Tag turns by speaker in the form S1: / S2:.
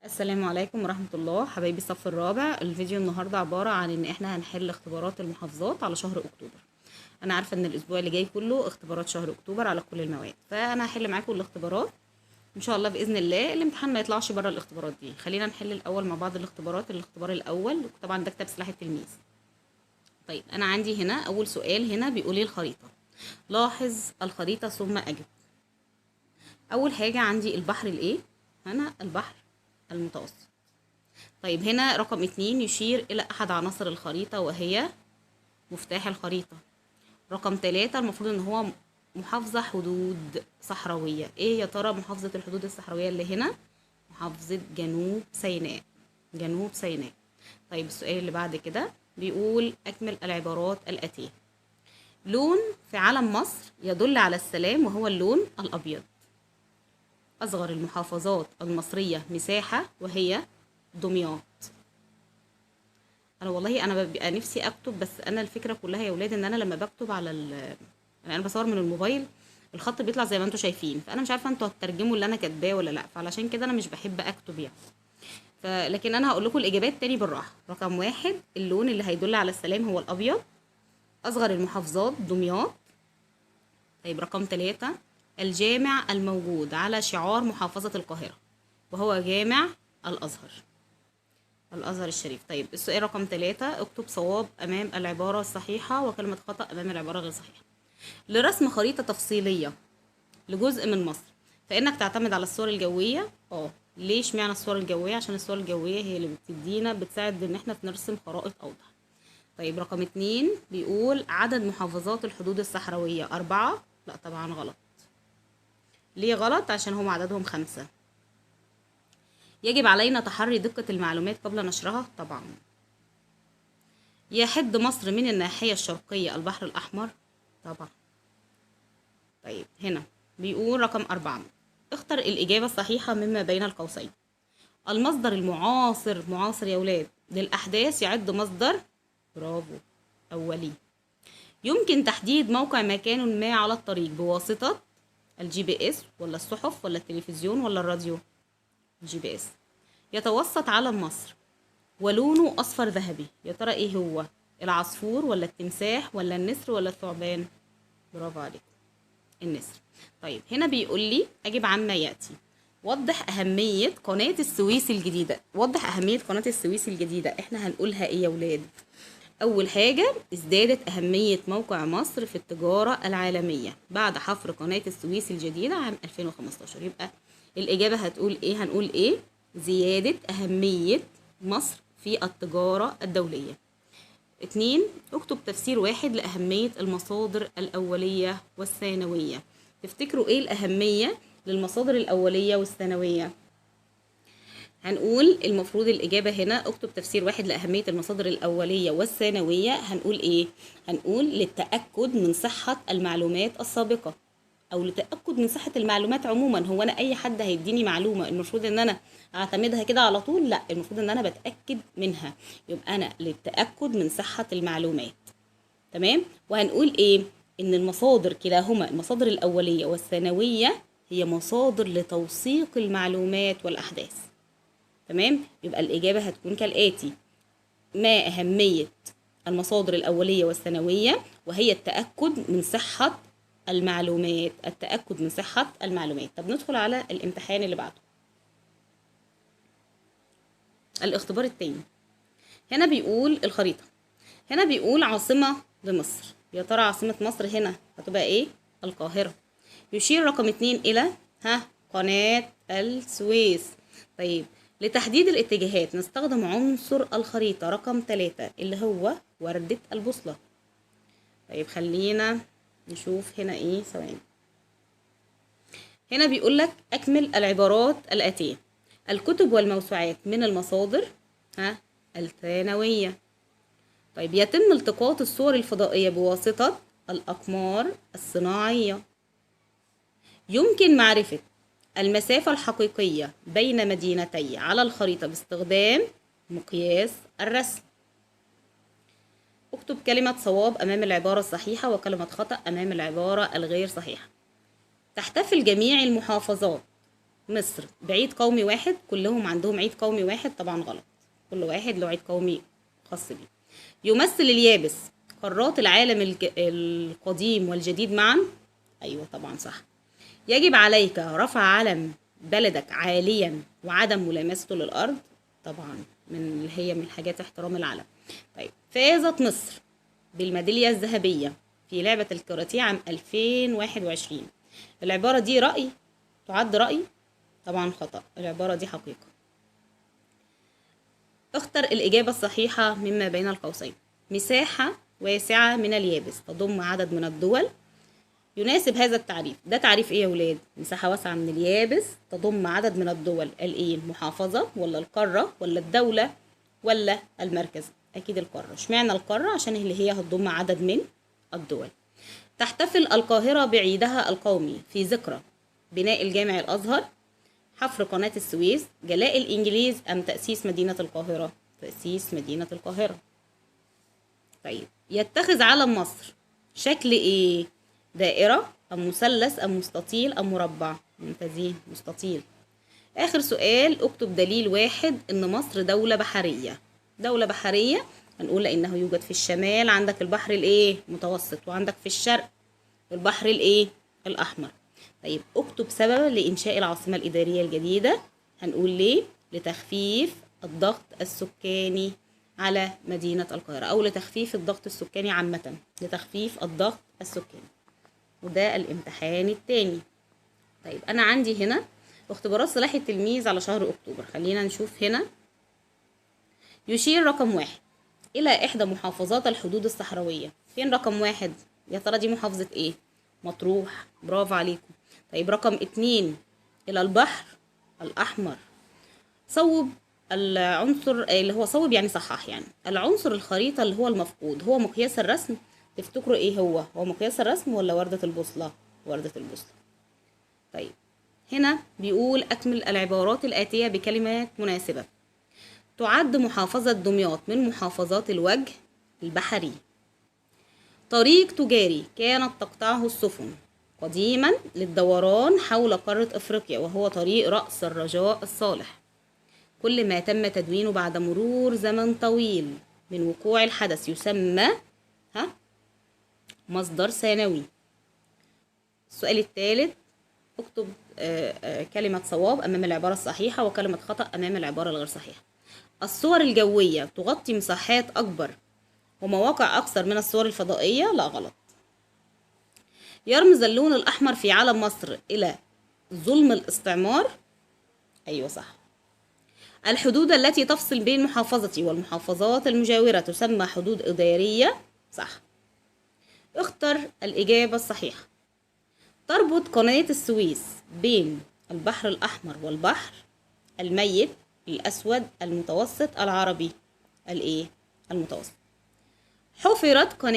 S1: السلام عليكم ورحمة الله حبايبي الصف الرابع. الفيديو النهاردة عبارة عن ان احنا هنحل اختبارات المحافظات على شهر اكتوبر. انا عارفة ان الاسبوع اللي جاي كله اختبارات شهر اكتوبر على كل المواد، فانا هحل معاكم الاختبارات ان شاء الله باذن الله. الامتحان ما يطلعش بره الاختبارات دي. خلينا نحل الاول مع بعض الاختبارات. الاختبار الاول طبعا ده كتاب سلاح التلميذ. طيب انا عندي هنا اول سؤال، هنا بيقول لي الخريطة. لاحظ الخريطة ثم اجب. اول حاجة عندي البحر الايه، هنا البحر المتوسط. طيب هنا رقم 2 يشير إلى أحد عناصر الخريطة وهي مفتاح الخريطة. رقم 3 المفروض إن هو محافظة حدود صحراوية. إيه يا ترى محافظة الحدود الصحراوية اللي هنا؟ محافظة جنوب سيناء. جنوب سيناء. طيب السؤال اللي بعد كده بيقول أكمل العبارات الآتية. لون في علم مصر يدل على السلام وهو اللون الأبيض. أصغر المحافظات المصرية مساحة وهي دمياط. انا والله انا ببقى نفسي اكتب، بس انا الفكره كلها يا ولاد ان انا لما بكتب على يعني انا بصور من الموبايل، الخط بيطلع زي ما انتم شايفين، فانا مش عارفه انتوا هتترجموا اللي انا كاتباه ولا لا، فعلشان كده انا مش بحب اكتب يعني. لكن انا هقول لكم الاجابات تاني بالراحه. رقم 1 اللون اللي هيدل على السلام هو الابيض. اصغر المحافظات دمياط. طيب رقم 3 الجامع الموجود على شعار محافظه القاهره وهو جامع الازهر. الأزهر الشريف. طيب السؤال رقم 3 اكتب صواب أمام العبارة الصحيحة وكلمة خطأ أمام العبارة غير صحيحة. لرسم خريطة تفصيلية لجزء من مصر فإنك تعتمد على الصور الجوية. ليش معنى الصور الجوية؟ عشان الصور الجوية هي اللي بتساعد إن احنا نرسم خرائط أوضح. طيب رقم 2 بيقول عدد محافظات الحدود الصحراوية 4. لا طبعا غلط. ليه غلط؟ عشان هم عددهم 5. يجب علينا تحري دقة المعلومات قبل نشرها. طبعا. يحد مصر من الناحية الشرقية البحر الأحمر. طبعا. طيب هنا بيقول رقم 4 اختر الإجابة الصحيحة مما بين القوسين. المصدر المعاصر، معاصر يا ولاد، للأحداث يعد مصدر برافو أولي. يمكن تحديد موقع مكان ما على الطريق بواسطة الGPS ولا الصحف ولا التلفزيون ولا الراديو؟ الGPS. يتوسط علم مصر ولونه أصفر ذهبي، يا ترى إيه هو؟ العصفور ولا التمساح ولا النسر ولا الثعبان؟ برافو عليك، النسر. طيب هنا بيقول لي أجب عما يأتي. وضح أهمية قناة السويس الجديدة. وضح أهمية قناة السويس الجديدة، إحنا هنقولها إيه يا ولاد؟ أول حاجة ازدادت أهمية موقع مصر في التجارة العالمية بعد حفر قناة السويس الجديدة عام 2015. يبقى الإجابة هتقول إيه؟ هنقول إيه؟ زيادة أهمية مصر في التجارة الدولية. 2 اكتب تفسير واحد لأهمية المصادر الأولية والثانوية. تفتكروا ايه الأهمية للمصادر الأولية والثانوية؟ هنقول المفروض الإجابة هنا اكتب تفسير واحد لأهمية المصادر الأولية والثانوية. هنقول ايه؟ هنقول للتأكد من صحة المعلومات السابقة، او لتاكد من صحه المعلومات عموما. هو انا اي حد هيديني معلومه المفروض ان انا اعتمدها كده على طول؟ لا، المفروض ان انا بتاكد منها. يبقى انا للتاكد من صحه المعلومات. تمام. وهنقول ايه؟ ان المصادر كلاهما، المصادر الاوليه والثانويه، هي مصادر لتوثيق المعلومات والاحداث. تمام. يبقى الاجابه هتكون كالاتي: ما اهميه المصادر الاوليه والثانويه؟ وهي التاكد من صحه المعلومات. التأكد من صحة المعلومات. طب ندخل على الامتحان اللي بعده، الاختبار التاني. هنا بيقول الخريطة. هنا بيقول عاصمة لمصر. يا ترى عاصمة مصر هنا هتبقى ايه؟ القاهرة. يشير رقم 2 إلى قناة السويس. طيب لتحديد الاتجاهات نستخدم عنصر الخريطة رقم 3 اللي هو وردة البوصلة. طيب خلينا نشوف هنا ايه. ثواني. هنا بيقول لك أكمل العبارات الآتية. الكتب والموسوعات من المصادر الثانوية. طيب يتم التقاط الصور الفضائية بواسطة الأقمار الصناعية. يمكن معرفة المسافة الحقيقية بين مدينتي على الخريطة باستخدام مقياس الرسم. اكتب كلمة صواب أمام العبارة الصحيحة وكلمة خطأ أمام العبارة الغير صحيحة. تحتفل جميع المحافظات مصر بعيد قومي واحد، كلهم عندهم عيد قومي واحد، طبعا غلط، كل واحد له عيد قومي خاص بيه. يمثل اليابس قارات العالم القديم والجديد معا، أيوة طبعا صح. يجب عليك رفع علم بلدك عاليا وعدم ملامسته للأرض، طبعا من اللي هي من حاجات احترام العلم. طيب، فازت مصر بالميدالية الذهبية في لعبة الكاراتيه عام 2021. العبارة دي رأي؟ تعد رأي؟ طبعا خطأ، العبارة دي حقيقة. اختر الإجابة الصحيحة مما بين القوسين. مساحة واسعة من اليابس تضم عدد من الدول يناسب هذا التعريف. ده تعريف ايه يا ولاد؟ مساحة واسعة من اليابس تضم عدد من الدول، الايه؟ المحافظة ولا القارة ولا الدولة ولا المركز؟ اكيد القارة. اشمعنى القارة؟ عشان اللي هي هتضم عدد من الدول. تحتفل القاهرة بعيدها القومي في ذكرى بناء الجامع الأزهر، حفر قناة السويس، جلاء الإنجليز، أم تأسيس مدينة القاهرة؟ تأسيس مدينة القاهرة. طيب، يتخذ علم مصر شكل إيه؟ دائرة أم مثلث أم مستطيل أم مربع؟ ممتازين، مستطيل. آخر سؤال، اكتب دليل واحد إن مصر دولة بحرية. دولة بحرية هنقول لأنه يوجد في الشمال عندك البحر الإيه؟ متوسط، وعندك في الشرق البحر الإيه؟ الأحمر. طيب، اكتب سبب لإنشاء العاصمة الإدارية الجديدة. هنقول ليه؟ لتخفيف الضغط السكاني على مدينة القاهرة، أو لتخفيف الضغط السكاني عامة، لتخفيف الضغط السكاني. وده الامتحان التاني. طيب، أنا عندي هنا اختبارات صلاح التلميذ على شهر أكتوبر. خلينا نشوف هنا. يشير رقم 1 إلى إحدى محافظات الحدود الصحراوية. فين رقم 1؟ يا ترى دي محافظة إيه؟ مطروح، برافو عليكم. طيب، رقم 2 إلى البحر الأحمر. صوب العنصر اللي هو صوب يعني صحح، يعني العنصر الخريطة اللي هو المفقود هو مقياس الرسم. تفتكروا إيه هو مقياس الرسم ولا وردة البوصلة؟ وردة البوصلة. طيب، هنا بيقول أكمل العبارات الآتية بكلمات مناسبة. تعد محافظة دمياط من محافظات الوجه البحري. طريق تجاري كانت تقطعه السفن قديما للدوران حول قارة أفريقيا، وهو طريق رأس الرجاء الصالح. كل ما تم تدوينه بعد مرور زمن طويل من وقوع الحدث يسمى مصدر ثانوي. السؤال الثالث، اكتب كلمة صواب أمام العبارة الصحيحة وكلمة خطأ أمام العبارة الغير صحيحة. الصور الجوية تغطي مساحات أكبر ومواقع أكثر من الصور الفضائية. لا، غلط. يرمز اللون الأحمر في علم مصر إلى ظلم الاستعمار. أيوة صح. الحدود التي تفصل بين محافظتي والمحافظات المجاورة تسمى حدود إدارية. صح. اختر الإجابة الصحيحة. تربط قناة السويس بين البحر الأحمر والبحر الميت الأسود المتوسط العربي. الإيه؟ المتوسط. حفرت قناة